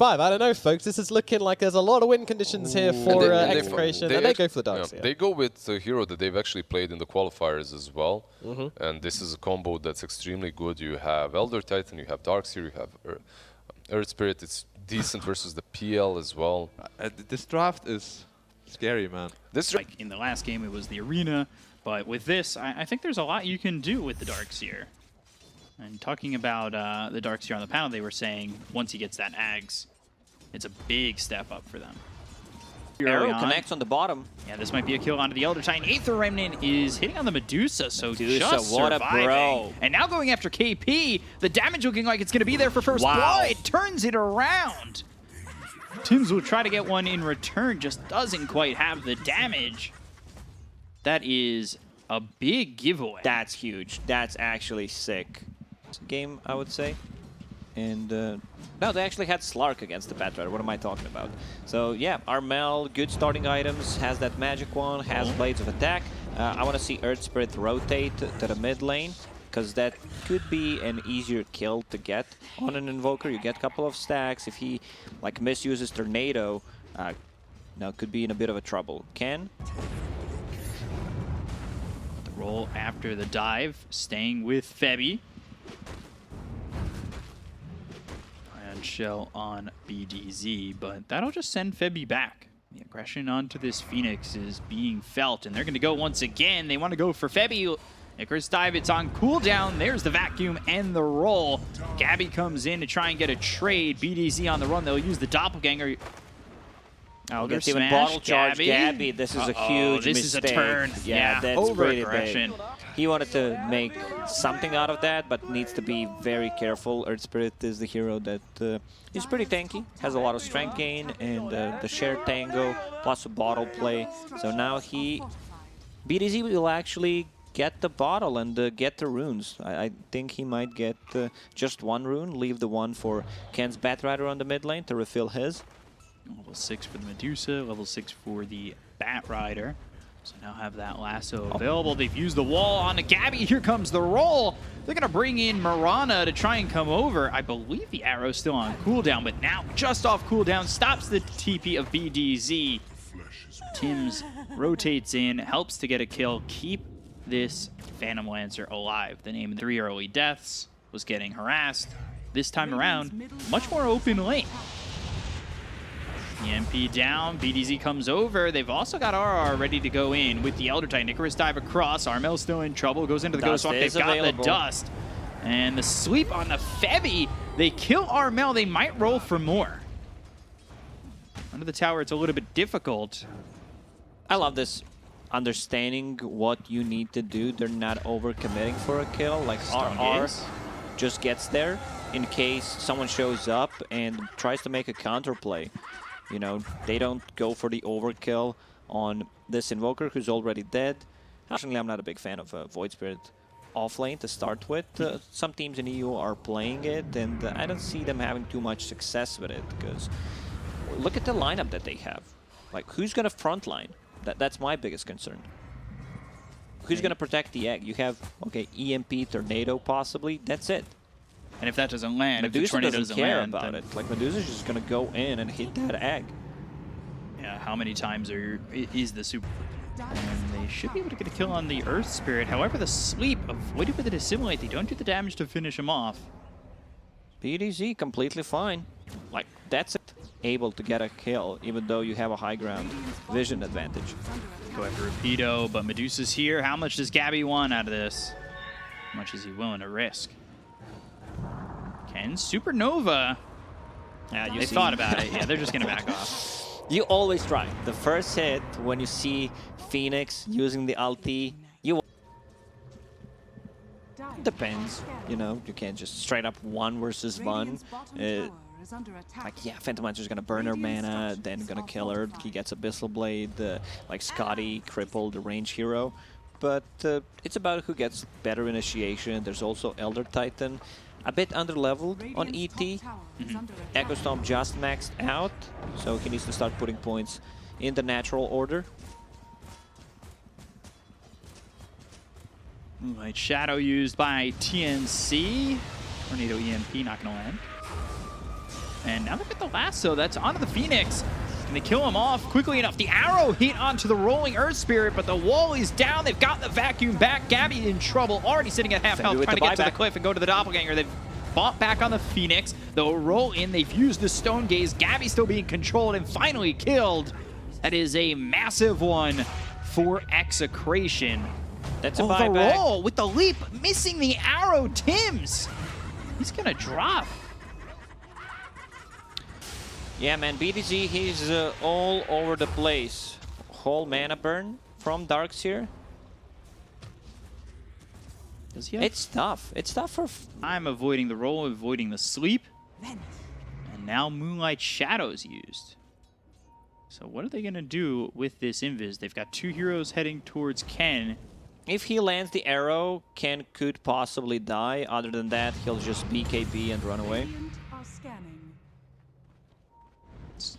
5. I don't know, folks. This is looking like there's a lot of win conditions here for Execration, and they go for the Darks here. They go with a hero that they've actually played in the qualifiers as well. And this is a combo that's extremely good. You have Elder Titan, you have Darkseer, you have Earth Spirit. It's decent versus the PL as well. This draft is scary, man. This like in the last game, it was the arena. But with this, I think there's a lot you can do with the Darkseer. And talking about the Darkseer on the panel, they were saying once he gets that Ags, it's a big step up for them. Arrow connects on the bottom. Yeah, this might be a kill onto the Elder Titan. Aether Remnant is hitting on the Medusa, so just what surviving. A bro. And now going after KP, the damage looking like it's going to be there for first blood. Turns it around. Tims will try to get one in return, just doesn't quite have the damage. That is a big giveaway. That's huge. That's actually sick. Game, I would say. And no, they actually had Slark against the Batrider. What am I talking about? So yeah, Armel, good starting items, has that magic one, has Blades of Attack. I want to see Earth Spirit rotate to the mid lane, because that could be an easier kill to get on an Invoker. You get a couple of stacks. If he like misuses Tornado, now could be in a bit of a trouble. Ken? The roll after the dive, staying with Febby. Shell on BDZ, but that'll just send Febby back. The aggression onto this Phoenix is being felt, and they're going to go once again. They want to go for Febby. Icarus Dive, it's on cooldown. There's the vacuum and the roll. Gabby comes in to try and get a trade. BDZ on the run. They'll use the doppelganger. Gets even bottle charge Gabby. This is a huge mistake. This is a turn. Yeah, that's over pretty aggression. big. He wanted to make something out of that, but needs to be very careful. Earth Spirit is the hero that is pretty tanky, has a lot of strength gain, and the shared tango, plus a bottle play. So now BDZ will actually get the bottle and get the runes. I think he might get just one rune, leave the one for Ken's Batrider on the mid lane to refill his. Level 6 for the Medusa, level 6 for the Batrider. So now have that lasso available. They've used the wall onto Gabby. Here comes the roll. They're going to bring in Mirana to try and come over. I believe the arrow's still on cooldown, but now just off cooldown stops the TP of BDZ. Tims rotates in, helps to get a kill, keep this Phantom Lancer alive. The name of the 3 early deaths was getting harassed. This time around, much more open lane. EMP down, BDZ comes over. They've also got RR ready to go in with the Elder Titan. Icarus Dive across. Armel's still in trouble, goes into the Ghost Walk. They've got the Dust. And the sweep on the Febby. They kill Armel. They might roll for more. Under the tower, it's a little bit difficult. I love this. Understanding what you need to do. They're not over-committing for a kill. Like RR just gets there in case someone shows up and tries to make a counterplay. You know, they don't go for the overkill on this Invoker who's already dead. Personally, I'm not a big fan of Void Spirit offlane to start with. Some teams in EU are playing it, and I don't see them having too much success with it, because look at the lineup that they have. Like, who's going to frontline? That's my biggest concern. Who's going to protect the egg? You have, okay, EMP, Tornado possibly, that's it. And if that doesn't land, Medusa if the tornado doesn't care about it. Like, Medusa's just going to go in and hit that egg. Yeah, how many times is the super... And they should be able to get a kill on the Earth Spirit. However, the sleep avoided with the Dissimulate. They don't do the damage to finish him off. BDZ completely fine. Like, that's it. Able to get a kill, even though you have a high ground vision advantage. Go after Rapido, but Medusa's here. How much does Gabby want out of this? How much is he willing to risk? Ken, Supernova. Yeah, they thought about it. Yeah, they're just going to back off. You always try. The first hit, when you see Phoenix using the ulti, you... Depends, you know, you can't just straight up 1 versus 1. Like, yeah, Phantom Lancer's gonna burn her mana, then gonna kill her. He gets Abyssal Blade, like Scotty, crippled, the range hero. But it's about who gets better initiation. There's also Elder Titan. A bit underleveled on ET. Echo Stomp just maxed out, so he needs to start putting points in the natural order. Right, Shadow used by TNC. Tornado EMP not gonna land. And now look at the lasso. That's onto the Phoenix. Can they kill him off quickly enough? The arrow hit onto the rolling Earth Spirit, but the wall is down. They've got the vacuum back. Gabby in trouble, already sitting at half health, trying to get to the cliff and go to the Doppelganger. They've bought back on the Phoenix. They'll roll in. They've used the Stone Gaze. Gabby still being controlled and finally killed. That is a massive one for Execration. That's a the buyback. roll with the leap, missing the arrow. Tims, he's gonna drop. Yeah, man, BDG, he's all over the place. Whole mana burn from Darkseer. Does he have? It's tough. It's tough for... I'm avoiding the roll, avoiding the sleep. And now Moonlight Shadow's used. So what are they going to do with this Invis? They've got 2 heroes heading towards Ken. If he lands the arrow, Ken could possibly die. Other than that, he'll just BKB and run away.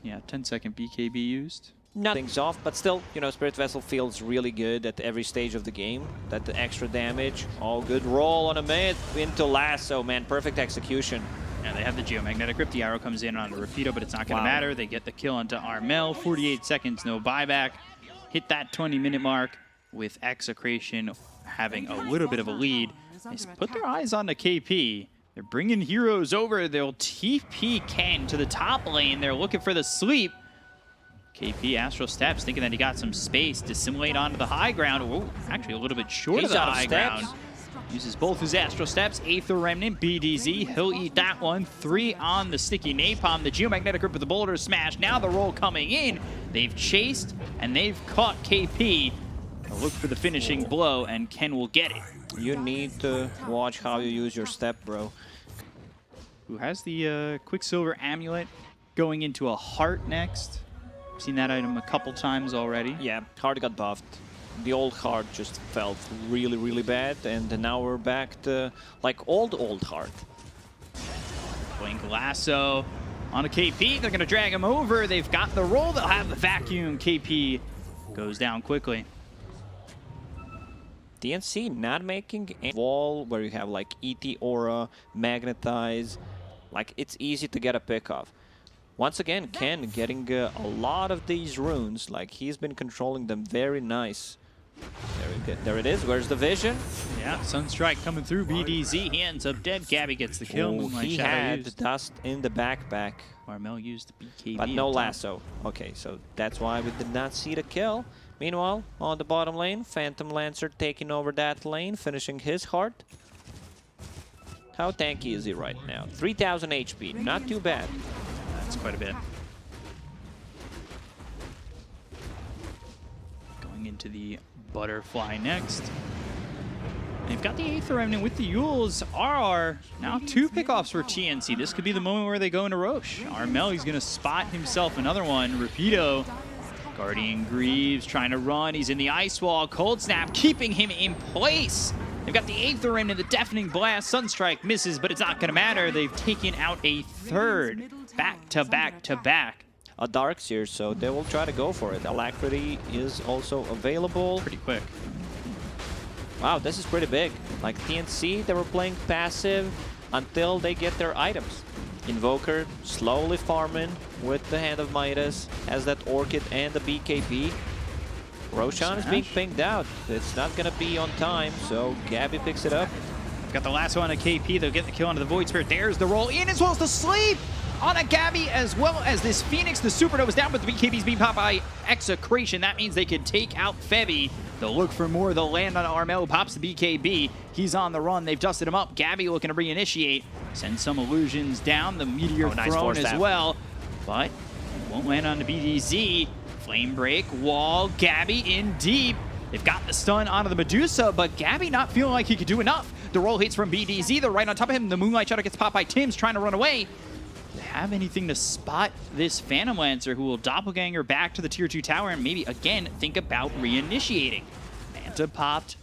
Yeah, 10-second BKB used. Nothing's off, but still, you know, Spirit Vessel feels really good at every stage of the game. That the extra damage, all good roll on a mid into lasso, man, perfect execution. Yeah, they have the Geomagnetic Grip. The arrow comes in onto Rapido, but it's not going to matter. They get the kill onto Armel. 48 seconds, no buyback. Hit that 20-minute mark with Execration having a little bit of a lead. They put their eyes on the KP. They're bringing heroes over. They'll TP Ken to the top lane. They're looking for the sleep. KP Astral Steps, thinking that he got some space to simulate onto the high ground. Ooh, actually a little bit short of the high ground. Uses both his Astral Steps. Aether Remnant, BDZ. He'll eat that one. 3 on the Sticky Napalm. The Geomagnetic Grip with the Boulder Smash. Now the roll coming in. They've chased and they've caught KP. They'll look for the finishing blow and Ken will get it. You need to watch how you use your step, bro. Who has the Quicksilver Amulet going into a heart next. Seen that item a couple times already. Yeah, heart got buffed. The old heart just felt really, really bad, and now we're back to like old heart. Blink Lasso on a KP. They're gonna drag him over. They've got the roll. They'll have the vacuum. KP goes down quickly. TNC not making a wall where you have like ET Aura, Magnetize. Like, it's easy to get a pick off. Once again, Ken getting a lot of these runes. Like, he's been controlling them very nice. There it is. Where's the vision? Yeah, Sunstrike coming through. BDZ, he ends up dead. Gabby gets the kill. Ooh, he had dust in the backpack. Armel used the BKB. But no lasso. Okay, so that's why we did not see the kill. Meanwhile, on the bottom lane, Phantom Lancer taking over that lane, finishing his heart. How tanky is he right now? 3000 HP, not too bad. That's quite a bit. Going into the Butterfly next. They've got the Aether Remnant with the Yules. RR, now 2 pickoffs for TNC. This could be the moment where they go into Roche. Armel, he's going to spot himself another one. Rapido, Guardian Greaves trying to run. He's in the Ice Wall. Cold Snap keeping him in place. They've got the Aether Remnant, the Deafening Blast. Sunstrike misses, but it's not going to matter. They've taken out a third back to back to back. A Darkseer, so they will try to go for it. Alacrity is also available. Pretty quick. Wow, this is pretty big. Like TNC, they were playing passive until they get their items. Invoker slowly farming with the Hand of Midas, has that Orchid and the BKB. Roshan is being pinged out. It's not going to be on time, so Gabby picks it up. Got the last one on a KP. They'll get the kill onto the Void Spirit. There's the roll in as well as the sleep on a Gabby, as well as this Phoenix. The Supernova's down, but the BKB's being popped by Execration. That means they can take out Febby. They'll look for more. They'll land on Armel, pops the BKB. He's on the run. They've dusted him up. Gabby looking to reinitiate. Send some illusions down. The Meteor thrown as well, but won't land on the BDZ. Flame break, wall, Gabby in deep. They've got the stun onto the Medusa, but Gabby not feeling like he could do enough. The roll hits from BDZ. They're right on top of him. The Moonlight Shadow gets popped by Tims trying to run away. Do they have anything to spot this Phantom Lancer who will doppelganger back to the tier 2 tower and maybe again think about reinitiating? Manta popped.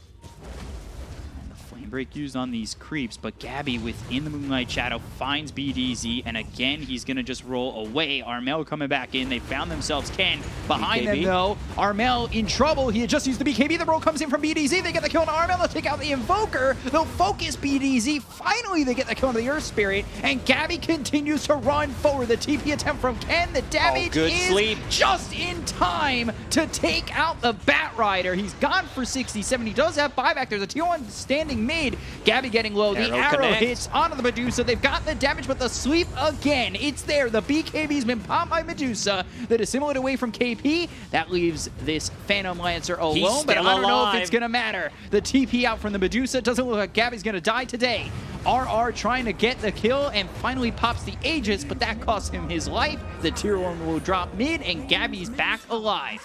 And the Flame Break used on these creeps, but Gabby within the Moonlight Shadow finds BDZ, and again, he's going to just roll away. Armel coming back in. They found themselves Ken behind them, though. Armel in trouble. He had just used the BKB. The roll comes in from BDZ. They get the kill on Armel. They'll take out the Invoker. They'll focus BDZ. Finally, they get the kill on the Earth Spirit, and Gabby continues to run forward. The TP attempt from Ken. The damage is just in time to take out the Bat Rider. He's gone for 67. He does have buyback. There's a tier 1 standing mid. Gabby getting low. The arrow hits onto the Medusa. They've got the damage, but the sweep again. It's there. The BKB's been popped by Medusa. They dissimulate away from KP. That leaves this Phantom Lancer alone, but I don't know if it's going to matter. The TP out from the Medusa. Doesn't look like Gabby's going to die today. RR trying to get the kill and finally pops the Aegis, but that costs him his life. The tier 1 will drop mid, and Gabby's back alive.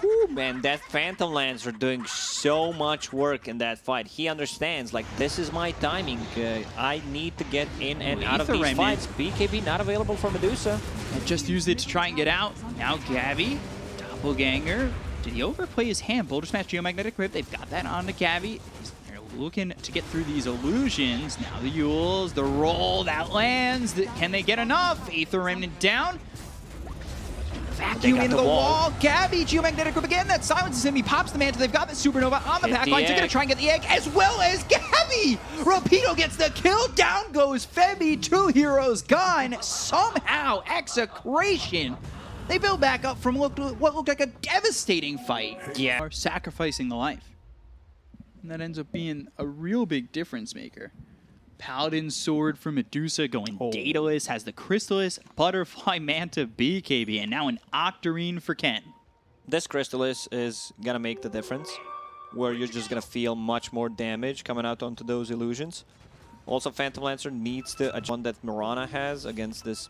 Whew, man, that Phantom Lancer doing so much work in that fight. He understands, like, this is my timing. I need to get in and out of these fights. BKB not available for Medusa. And just used it to try and get out. Now Gabby, doppelganger. Did he overplay his hand? Boulder Smash, Geomagnetic Rip. They've got that on to Gabby. They're looking to get through these illusions. Now the Yules, the roll that lands. Can they get enough? Aether Remnant down. Vacuum into the wall. Gabby, Geomagnetic Grip again. That silences him. He pops the mantle. They've got the Supernova on the back line. They're going to try and get the egg, as well as Gabby. Rapido gets the kill. Down goes Febby. 2 heroes gone. Somehow, Execration. They build back up from what looked like a devastating fight. Yeah. Are sacrificing the life. And that ends up being a real big difference maker. Paladin Sword for Medusa going Daedalus, has the Crystallis, Butterfly Manta BKB, and now an Octarine for Ken. This Crystallis is going to make the difference, where you're just going to feel much more damage coming out onto those illusions. Also, Phantom Lancer needs the one that Mirana has against this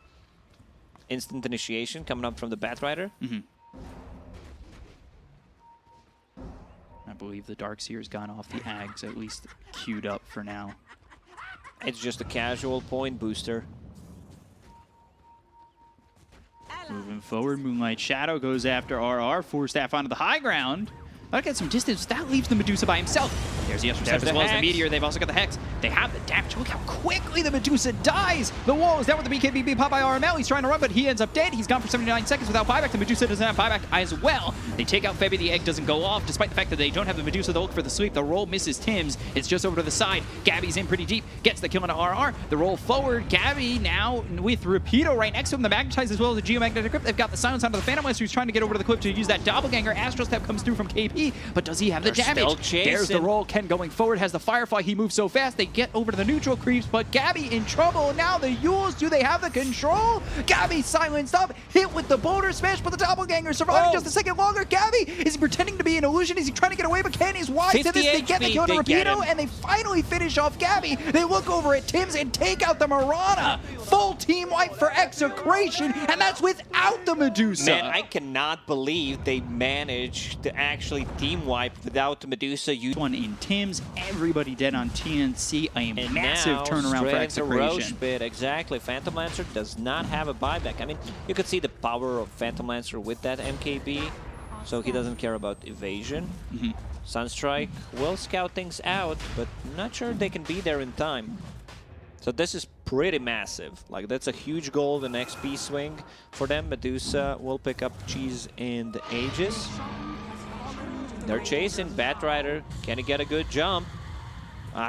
instant initiation coming up from the Bat Rider. I believe the Darkseer's gone off the Ags, at least queued up for now. It's just a casual point booster. Moving forward, Moonlight Shadow goes after RR, Force Staff onto the high ground. That'll get some distance. That leaves the Medusa by himself. There's the Esther Step as well as the Meteor. They've also got the Hex. They have the damage. Look how quickly the Medusa dies. The wall is down with the BKB popped by RML. He's trying to run, but he ends up dead. He's gone for 79 seconds without buyback. The Medusa doesn't have buyback as well. They take out Febby. The egg doesn't go off, despite the fact that they don't have the Medusa. They'll look for the sweep. The roll misses Tim's. It's just over to the side. Gabby's in pretty deep. Gets the kill on RR. The roll forward. Gabby now with Rapido right next to him. The Magnetize as well as the Geomagnetic Grip. They've got the silence onto the Phantom Lancer, who's trying to get over to the cliff to use that Doppelganger. Astral Step comes through from KP, but does he have the damage? There's the roll. Ken going forward, has the Firefly. He moves so fast. They get over to the neutral creeps, but Gabby in trouble. Now the Yules, do they have the control? Gabby silenced up, hit with the Boulder Smash, but the Doppelganger surviving just a second longer. Gabby, is he pretending to be an illusion? Is he trying to get away? But Ken is wise to this. They get the kill to Rapido, and they finally finish off Gabby. They look over at Tim's and take out the Mirana. Full team wipe for Execration, and that's without the Medusa. Man, I cannot believe they managed to actually team wipe without the Medusa. One in Tim's, everybody dead on TNC. A massive turnaround for Execration. Exactly. Phantom Lancer does not have a buyback. I mean, you could see the power of Phantom Lancer with that MKB, so he doesn't care about evasion. Sunstrike will scout things out, but not sure they can be there in time. So this is pretty massive. Like, that's a huge goal, the XP swing for them. Medusa will pick up Cheese and Aegis. They're chasing Bat Rider. Can he get a good jump?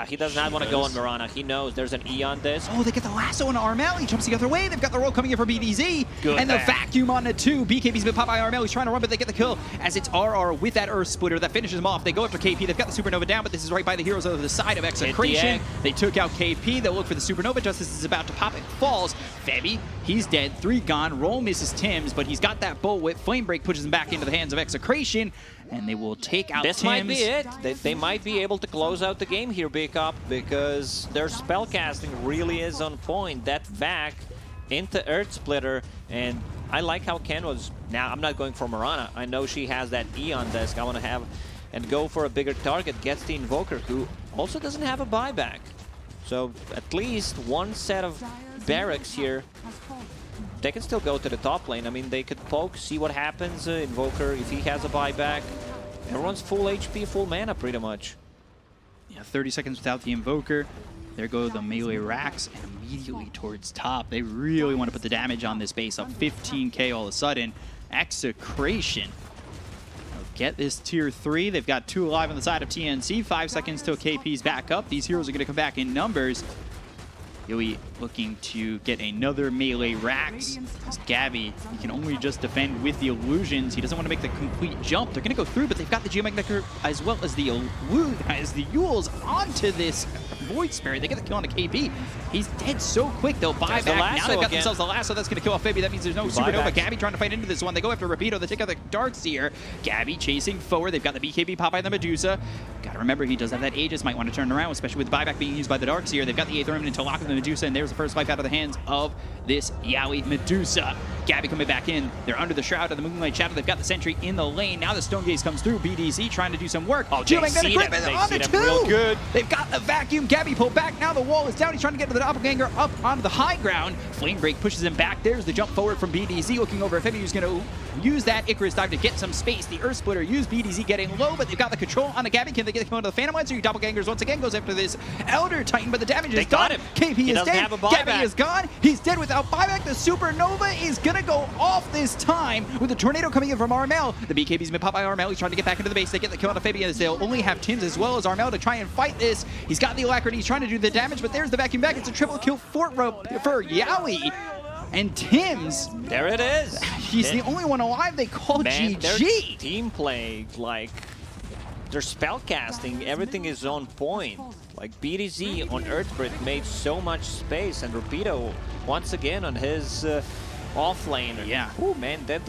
He does not want to go on Mirana. He knows there's an E on this. Oh, they get the lasso on Armel. He jumps the other way. They've got the roll coming in for BDZ. And the vacuum on the 2. BKB's been popped by Armel. He's trying to run, but they get the kill as it's RR with that Earth Splitter that finishes him off. They go after KP. They've got the Supernova down, but this is right by the heroes over the side of Execration. They took out KP. They'll look for the Supernova. Justice is about to pop. It falls. Febby, he's dead. 3 gone. Roll misses Tim's, but he's got that bullwhip. Flame Break pushes him back into the hands of Execration, and they will take out This Tim's. might be it. They might be able to close out the game here, BKOP, because their spellcasting really is on point. That vac into Earth Splitter, and I like how Ken was. Now, I'm not going for Mirana. I know she has that E on desk. I want to have and go for a bigger target. Gets the Invoker, who also doesn't have a buyback. So at least one set of barracks here. They can still go to the top lane. I mean, they could poke, see what happens. Invoker, if he has a buyback. Everyone's full HP, full mana, pretty much. Yeah, Yeah, 30 seconds without the Invoker. There go the melee racks, and immediately towards top. They really want to put the damage on this base of 15k all of a sudden. Execration. They'll get this tier 3. They've got 2 alive on the side of TNC. 5 seconds till KP's back up. These heroes are going to come back in numbers. Yui looking to get another melee Rax. As Gabby, he can only just defend with the illusions. He doesn't want to make the complete jump. They're going to go through, but they've got the Geomagnetic as well as the Yules onto this Void Spirit. They get the kill on a KP. He's dead so quick. They'll buy back. Now they've got themselves the lasso that's going to kill off Fabi. That means there's no Supernova. Gabby trying to fight into this one. They go after Rapido. They take out the Darkseer. Gabby chasing forward. They've got the BKB Popeye the Medusa. Gotta remember, he does have that Aegis. Might want to turn around, especially with the buyback being used by the Darkseer. They've got the 8th Remnant to lock in the Medusa, and there's the first life out of the hands of this Yaoi Medusa. Gabby coming back in. They're under the Shroud of the Moonlight Shadow. They've got the Sentry in the lane. Now the Stone Gaze comes through. BDC trying to do some work. Oh, they see them. On the 2. Real good. They've got the vacuum. Gabby pulled back. Now the wall is down. He's trying to get to the Doppelganger up onto the high ground. Flame Break pushes him back. There's the jump forward from BDZ. Looking over at Femi, who's going to use that Icarus dive to get some space. The Earth Splitter used BDZ getting low, but they've got the control on the Gabby. Can they get the kill onto the Phantom Lancer? Doppelgangers once again goes after this Elder Titan, but the damage is done. KP is dead. Gabby is gone. He's dead without buyback. The Supernova is going to go off this time with the Tornado coming in from Armel. The BKB's been popped by Armel. He's trying to get back into the base. They get the kill onto Fabian as they'll only have Tims as well as Armel to try and fight this. He's got the Alacrity. He's trying to do the damage, but there's the vacuum back. It's a triple kill for Yaoi. And Tims. There it is. He's the only one alive. They call GG. Their team play, like, their spell casting, everything is on point. Like, BDZ on Earthbird made so much space, and Rapido once again on his off lane. Yeah. Oh man, that